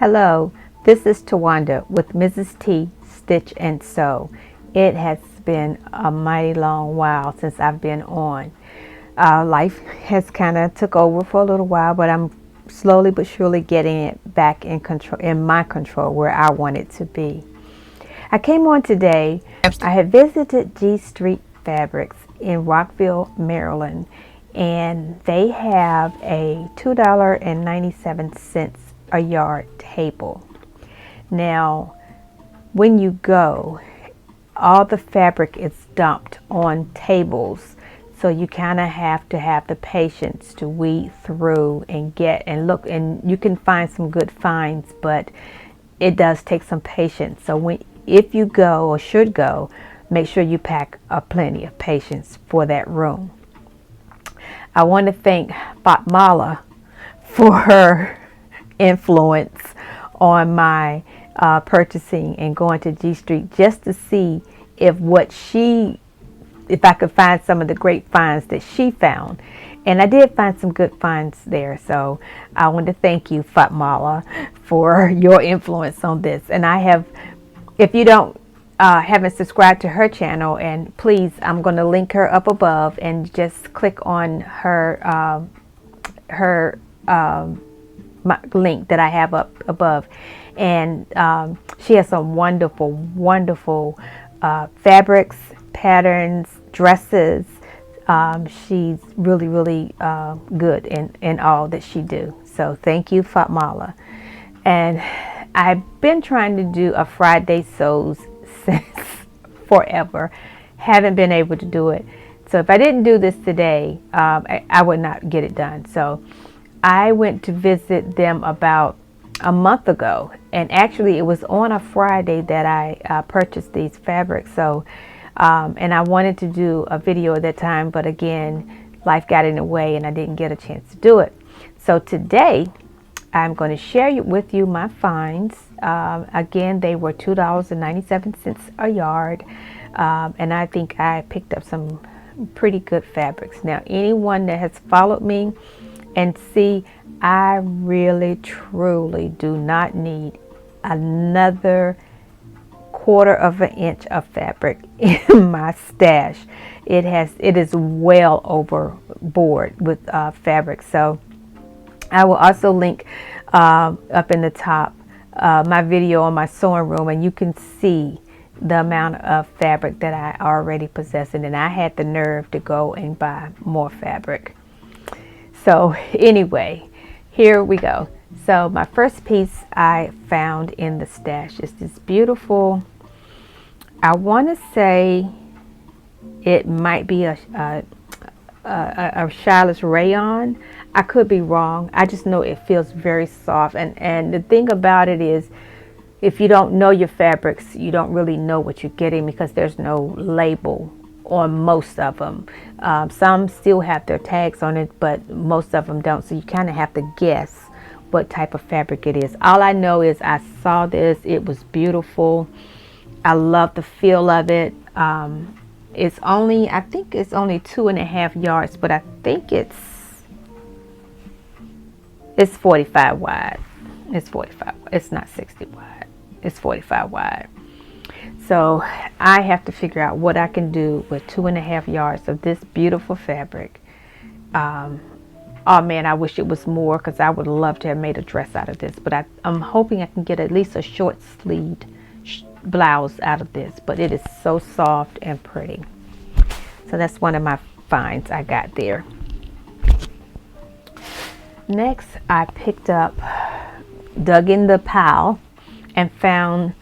Hello, this is Tawanda with Mrs. T Stitch and Sew. It has been a mighty long while since I've been on. Life has kind of took over for a little while, but I'm slowly but surely getting it back in control, in my control, where I want it to be. I came on today. I had visited G Street Fabrics in Rockville, Maryland, and they have a $2.97 a yard table. Now, when you go, all the fabric is dumped on tables, so you kind of have to have the patience to weed through and get and look, and you can find some good finds, but it does take some patience. So if you go or should go, make sure you pack plenty of patience for that room. I want to thank FATMALA for her influence on my purchasing and going to G Street just to see if I could find some of the great finds that she found. And I did find some good finds there. So I want to thank you, FATMALA, for your influence on this. And if you haven't subscribed to her channel, and please, I'm going to link her up above, and just click on her my link that I have up above. And she has some wonderful fabrics, patterns, dresses. She's really good in all that she do. So thank you, FATMALA. And I've been trying to do a Friday sews since forever. Haven't been able to do it. So if I didn't do this today, I would not get it done. So I went to visit them about a month ago, and actually it was on a Friday that I purchased these fabrics. So and I wanted to do a video at that time, but again, life got in the way and I didn't get a chance to do it. So today I'm going to share with you my finds. Again, they were $2.97 a yard, and I think I picked up some pretty good fabrics. Now, anyone that has followed me and see, I really truly do not need another 1/4 of an inch of fabric in my stash. It is well overboard with fabric. So I will also link up in the top my video on my sewing room, and you can see the amount of fabric that I already possess, and I had the nerve to go and buy more fabric. So anyway, here we go. So my first piece I found in the stash is this beautiful, I want to say it might be a Shiloh's rayon. I could be wrong. I just know it feels very soft. And the thing about it is, if you don't know your fabrics, you don't really know what you're getting, because there's no label on most of them. Some still have their tags on it, but most of them don't. So you kind of have to guess what type of fabric it is. All I know is I saw this. It was beautiful. I love the feel of it. I think it's only 2.5 yards, but I think it's 45 wide. It's 45. It's not 60 wide. It's 45 wide. So I have to figure out what I can do with 2.5 yards of this beautiful fabric. Oh man, I wish it was more, because I would love to have made a dress out of this. But I'm hoping I can get at least a short sleeved blouse out of this. But it is so soft and pretty. So that's one of my finds I got there. Next, I dug in the pile and found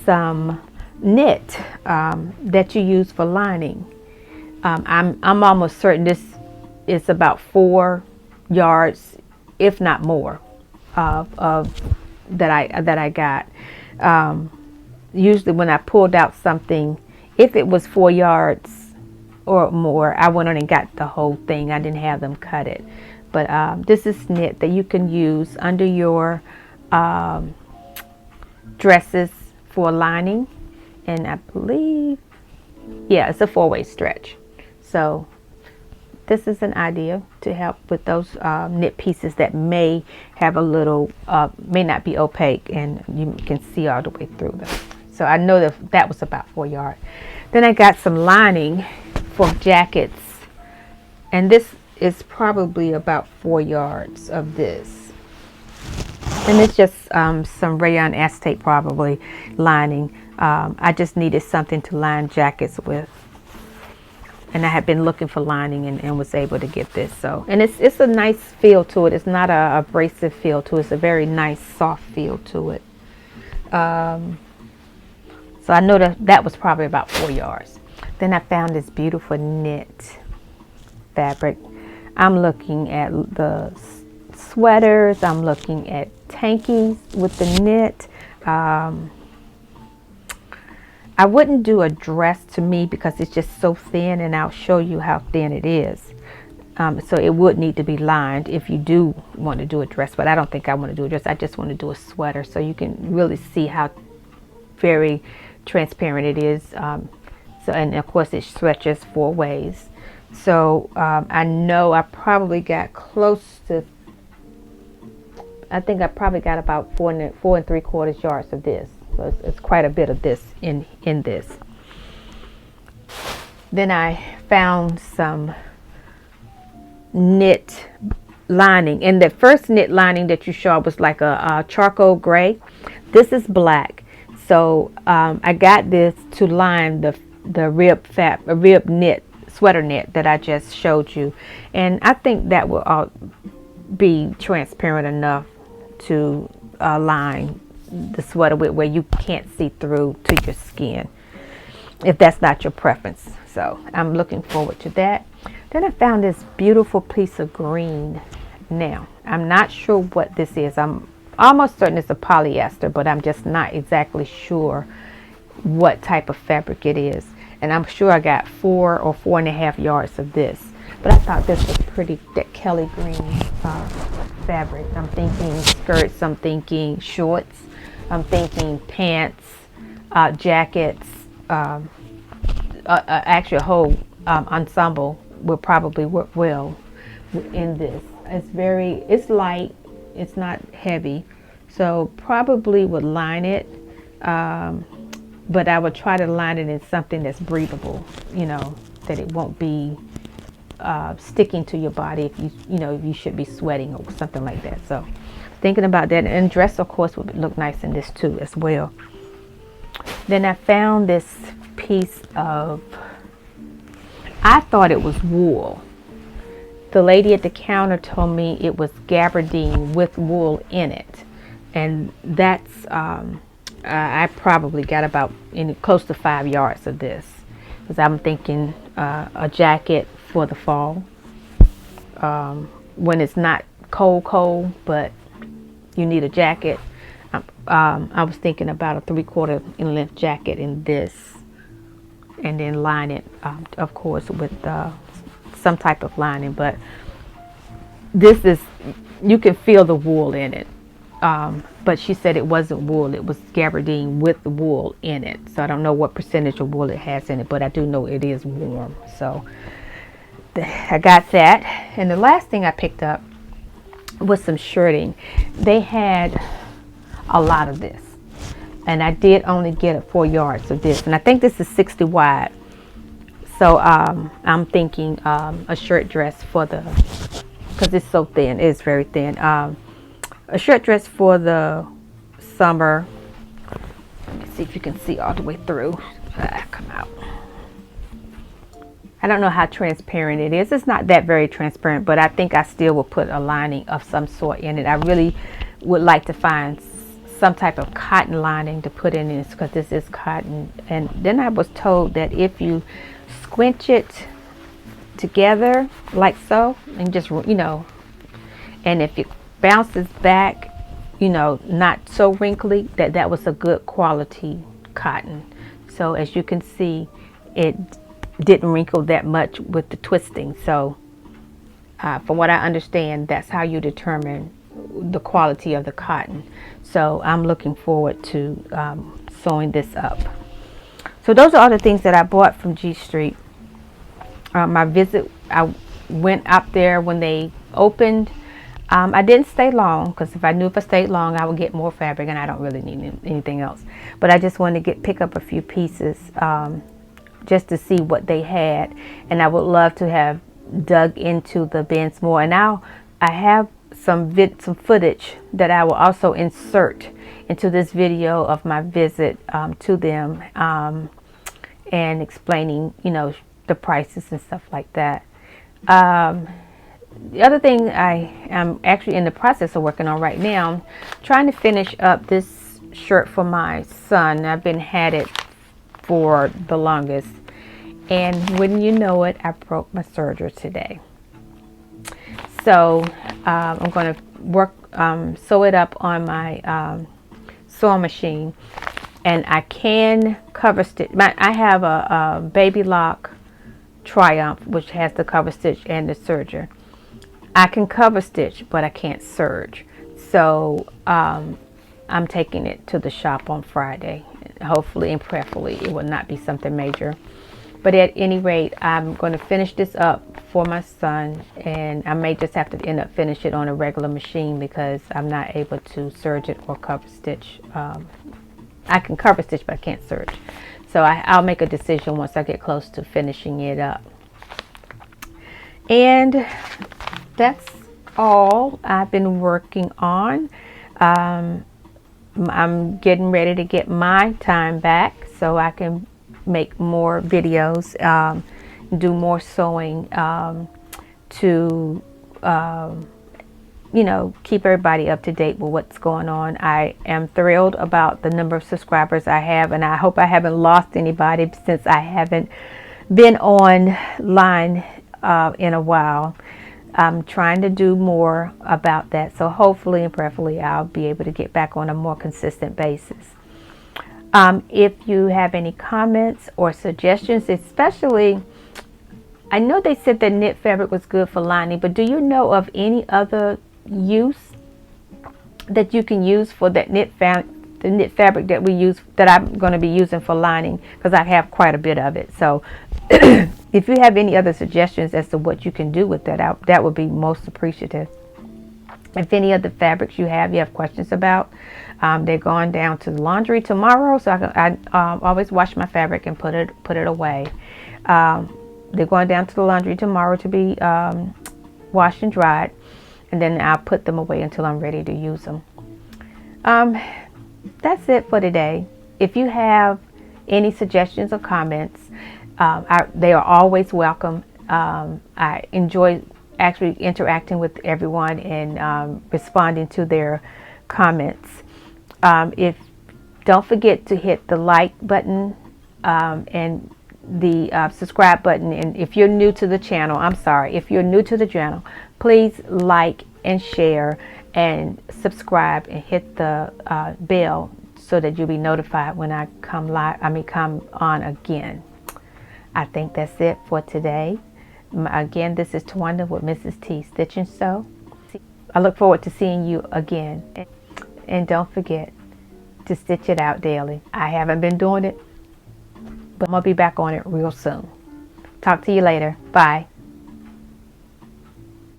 some knit that you use for lining. I'm almost certain this is about 4 yards, if not more, of that I got. Usually when I pulled out something, if it was 4 yards or more, I went on and got the whole thing. I didn't have them cut it. But this is knit that you can use under your dresses for lining. And I believe, yeah, it's a 4-way stretch. So this is an idea to help with those knit pieces that may have a little, may not be opaque and you can see all the way through them. So I know that that was about 4 yards. Then I got some lining for jackets, and this is probably about 4 yards of this. And it's just some rayon acetate probably lining. I just needed something to line jackets with. And I had been looking for lining and was able to get this. So, and it's a nice feel to it. It's not a abrasive feel to it. It's a very nice soft feel to it. So I know that was probably about 4 yards. Then I found this beautiful knit fabric. I'm looking at the sweaters. I'm looking at tankies with the knit. I wouldn't do a dress to me because it's just so thin, and I'll show you how thin it is. So it would need to be lined if you do want to do a dress, but I don't think I want to do a dress. I just want to do a sweater so you can really see how very transparent it is. So, and of course it stretches 4 ways. So I know I probably got close to, I think I probably got about 4 3/4 yards of this. So it's quite a bit of this in this. Then I found some knit lining, and the first knit lining that you saw was like a charcoal gray. This is black. So I got this to line the rib knit, sweater knit that I just showed you, and I think that will all be transparent enough to line the sweater with, where you can't see through to your skin, if that's not your preference. So I'm looking forward to that. Then I found this beautiful piece of green. Now I'm not sure what this is. I'm almost certain it's a polyester, but I'm just not exactly sure what type of fabric it is. And I'm sure I got 4 or 4.5 yards of this. But I thought this was pretty, that Kelly green fabric. I'm thinking skirts, I'm thinking shorts, I'm thinking pants, jackets, actually a whole ensemble will probably work well in this. It's light, it's not heavy, so probably would line it, but I would try to line it in something that's breathable, you know, that it won't be sticking to your body if you should be sweating or something like that. So thinking about that, and dress of course would look nice in this too as well. Then I found this piece of, I thought it was wool. The lady at the counter told me it was gabardine with wool in it, and that's I probably got about close to 5 yards of this, because I'm thinking a jacket for the fall, when it's not cold, but you need a jacket. I was thinking about a 3/4 in length jacket in this, and then line it, of course, with some type of lining. But this is, you can feel the wool in it. But she said it wasn't wool, it was gabardine with the wool in it. So I don't know what percentage of wool it has in it, but I do know it is warm. So I got that. And the last thing I picked up was some shirting. They had a lot of this, and I did only get 4 yards of this, and I think this is 60 wide. So I'm thinking a shirt dress for the, because it's so thin, it's very thin, a shirt dress for the summer. Let me see if you can see all the way through. Come out. I don't know how transparent it is. It's not that very transparent, but I think I still will put a lining of some sort in it. I really would like to find some type of cotton lining to put in this, because this is cotton. And then I was told that if you squinch it together like so, and just, and if it bounces back, not so wrinkly, that was a good quality cotton. So as you can see, it didn't wrinkle that much with the twisting. So from what I understand, that's how you determine the quality of the cotton. So I'm looking forward to sewing this up. So those are all the things that I bought from G Street. My visit, I went out there when they opened. I didn't stay long because if I stayed long, I would get more fabric, and I don't really need anything else. But I just wanted to pick up a few pieces just to see what they had, and I would love to have dug into the bins more. And now I have some footage that I will also insert into this video of my visit to them, and explaining, you know, the prices and stuff like that. The other thing I am actually in the process of working on right now, trying to finish up this shirt for my son. I've been had it for the longest, and wouldn't you know it, I broke my serger today. So I'm going to sew it up on my sewing machine, and I can cover stitch. I have a Baby Lock Triumph, which has the cover stitch and the serger. I can cover stitch, but I can't serge. So I'm taking it to the shop on Friday. Hopefully and prayerfully it will not be something major. But at any rate, I'm going to finish this up for my son, and I may just have to end up finish it on a regular machine because I'm not able to serge it or cover stitch. I can cover stitch, but I can't serge. So I'll make a decision once I get close to finishing it up. And that's all I've been working on. I'm getting ready to get my time back so I can make more videos, do more sewing, to you know, keep everybody up to date with what's going on. I am thrilled about the number of subscribers I have, and I hope I haven't lost anybody since I haven't been online in a while. I'm trying to do more about that, so hopefully and prayerfully I'll be able to get back on a more consistent basis. If you have any comments or suggestions, especially, I know they said that knit fabric was good for lining, but do you know of any other use that you can use for that the knit fabric that we use, that I'm going to be using for lining, because I have quite a bit of it. So if you have any other suggestions as to what you can do with that, that would be most appreciative. If any other fabrics you have questions about, they're going down to the laundry tomorrow, so I always wash my fabric and put it away. They're going down to the laundry tomorrow to be washed and dried, and then I'll put them away until I'm ready to use them. That's it for today. If you have any suggestions or comments, they are always welcome. I enjoy actually interacting with everyone and responding to their comments. Don't forget to hit the like button and the subscribe button. And if you're new to the channel, if you're new to the channel, please like and share and subscribe and hit the bell so that you'll be notified when I come on again. I think that's it for today. Again, this is Tawanda with Mrs. T Stitch and Sew. I look forward to seeing you again. And don't forget to stitch it out daily. I haven't been doing it, but I'm going to be back on it real soon. Talk to you later. Bye.